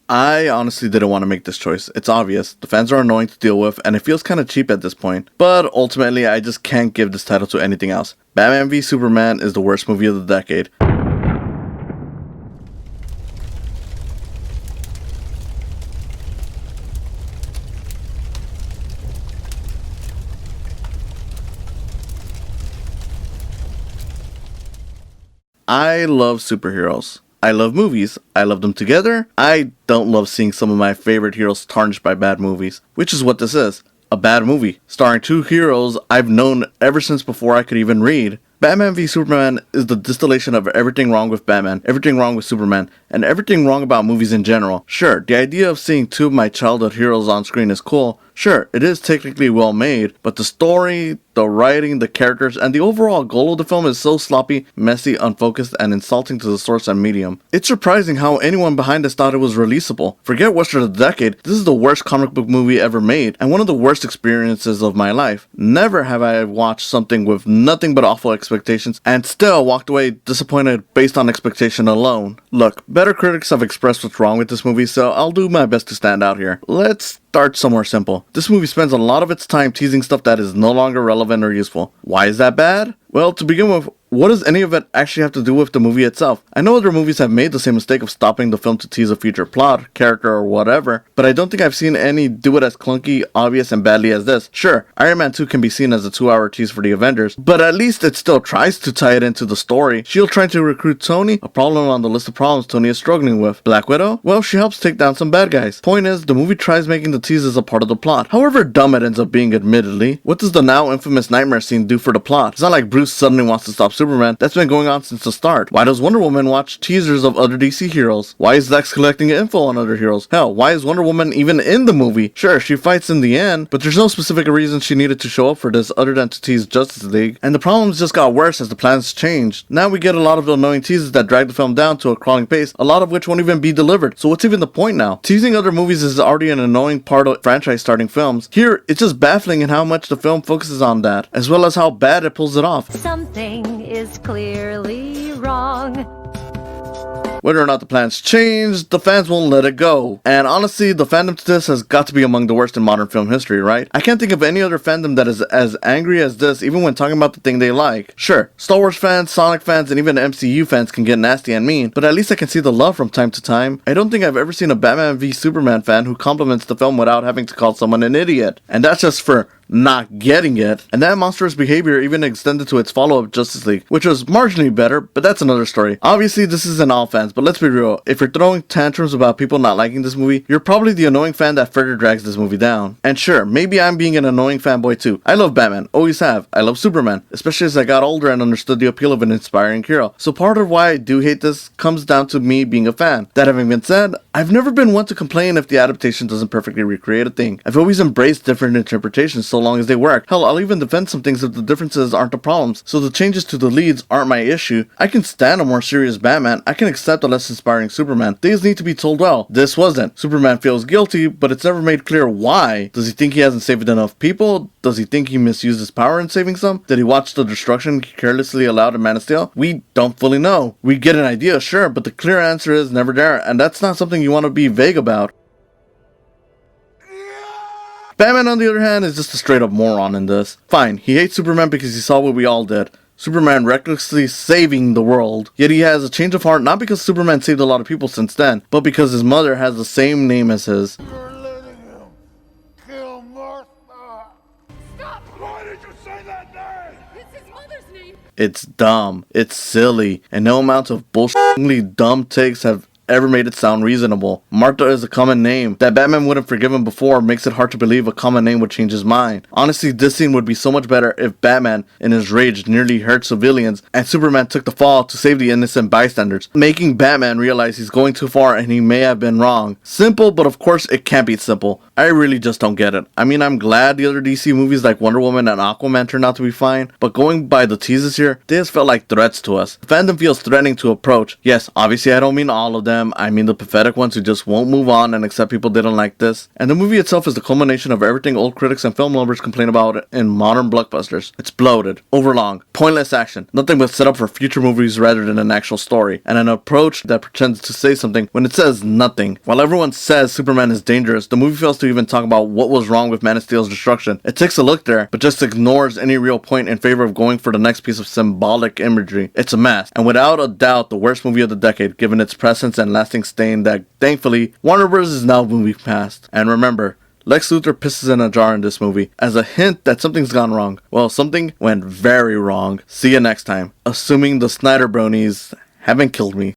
I honestly didn't want to make this choice. It's obvious. The fans are annoying to deal with, and it feels kind of cheap at this point. But ultimately, I just can't give this title to anything else. Batman v Superman is the worst movie of the decade. I love superheroes. I love movies. I love them together. I don't love seeing some of my favorite heroes tarnished by bad movies, which is what this is. A bad movie, starring two heroes I've known ever since before I could even read. Batman v Superman is the distillation of everything wrong with Batman, everything wrong with Superman, and everything wrong about movies in general. Sure, the idea of seeing two of my childhood heroes on screen is cool. Sure, it is technically well made, but the story, the writing, the characters, and the overall goal of the film is so sloppy, messy, unfocused, and insulting to the source and medium. It's surprising how anyone behind this thought it was releasable. Forget Western of the decade, this is the worst comic book movie ever made, and one of the worst experiences of my life. Never have I watched something with nothing but awful expectations, and still walked away disappointed based on expectation alone. Look, better critics have expressed what's wrong with this movie, so I'll do my best to stand out here. Let's start somewhere simple. This movie spends a lot of its time teasing stuff that is no longer relevant or useful. Why is that bad? Well, to begin with, what does any of it actually have to do with the movie itself? I know other movies have made the same mistake of stopping the film to tease a future plot, character, or whatever, but I don't think I've seen any do it as clunky, obvious, and badly as this. Sure, Iron Man 2 can be seen as a 2-hour tease for the Avengers, but at least it still tries to tie it into the story. S.H.I.E.L.D. trying to recruit Tony, a problem on the list of problems Tony is struggling with. Black Widow? Well, she helps take down some bad guys. Point is, the movie tries making the teases a part of the plot. However dumb it ends up being admittedly, what does the now infamous nightmare scene do for the plot? It's not like Bruce suddenly wants to stop Superman. That's been going on since the start. Why does Wonder Woman watch teasers of other DC heroes? Why is Lex collecting info on other heroes? Hell, why is Wonder Woman even in the movie? Sure, she fights in the end, but there's no specific reason she needed to show up for this other than to tease Justice League. And the problems just got worse as the plans changed. Now we get a lot of annoying teases that drag the film down to a crawling pace, a lot of which won't even be delivered. So what's even the point now? Teasing other movies is already an annoying part of franchise starting films. Here, it's just baffling in how much the film focuses on that, as well as how bad it pulls it off. Something is clearly wrong. Whether or not the plans change, the fans won't let it go. And honestly, the fandom to this has got to be among the worst in modern film history, right? I can't think of any other fandom that is as angry as this, even when talking about the thing they like. Sure, Star Wars fans, Sonic fans, and even MCU fans can get nasty and mean, but at least I can see the love from time to time. I don't think I've ever seen a Batman v Superman fan who compliments the film without having to call someone an idiot. And that's just for not getting it, and that monstrous behavior even extended to its follow-up Justice League, which was marginally better, but that's another story. Obviously, this isn't all fans, but let's be real, if you're throwing tantrums about people not liking this movie, you're probably the annoying fan that further drags this movie down. And sure, maybe I'm being an annoying fanboy too. I love Batman, always have. I love Superman, especially as I got older and understood the appeal of an inspiring hero. So part of why I do hate this comes down to me being a fan. That having been said, I've never been one to complain if the adaptation doesn't perfectly recreate a thing. I've always embraced different interpretations so long as they work. Hell, I'll even defend some things if the differences aren't the problems, so the changes to the leads aren't my issue. I can stand a more serious Batman, I can accept a less inspiring Superman. Things need to be told well. This wasn't. Superman feels guilty, but it's never made clear why. Does he think he hasn't saved enough people? Does he think he misused his power in saving some? Did he watch the destruction he carelessly allowed in Man of Steel? We don't fully know. We get an idea, sure, but the clear answer is never there, and that's not something you want to be vague about. Batman, on the other hand, is just a straight up moron in this. Fine, he hates Superman because he saw what we all did. Superman recklessly saving the world. Yet he has a change of heart not because Superman saved a lot of people since then, but because his mother has the same name as his. You're letting him kill Martha. Stop! Why did you say that name? It's his mother's name. It's dumb, it's silly, and no amount of bullshittingly dumb takes have ever made it sound reasonable. Martha is a common name. That Batman wouldn't forgive him before makes it hard to believe a common name would change his mind. Honestly, this scene would be so much better if Batman, in his rage, nearly hurt civilians, and Superman took the fall to save the innocent bystanders, making Batman realize he's going too far and he may have been wrong. Simple, but of course it can't be simple. I really just don't get it. I mean, I'm glad the other DC movies like Wonder Woman and Aquaman turned out to be fine, but going by the teases here, they just felt like threats to us. The fandom feels threatening to approach. Yes, obviously I don't mean all of them, I mean the pathetic ones who just won't move on and accept people didn't like this. And the movie itself is the culmination of everything old critics and film lovers complain about in modern blockbusters. It's bloated, overlong, pointless action, nothing but set up for future movies rather than an actual story, and an approach that pretends to say something when it says nothing. While everyone says Superman is dangerous, the movie fails to even talk about what was wrong with Man of Steel's destruction. It takes a look there, but just ignores any real point in favor of going for the next piece of symbolic imagery. It's a mess, and without a doubt the worst movie of the decade, given its presence and lasting stain that, thankfully, Warner Bros. Is now moving past. And remember, Lex Luthor pisses in a jar in this movie, as a hint that something's gone wrong. Well, something went very wrong. See you next time. Assuming the Snyder bronies haven't killed me.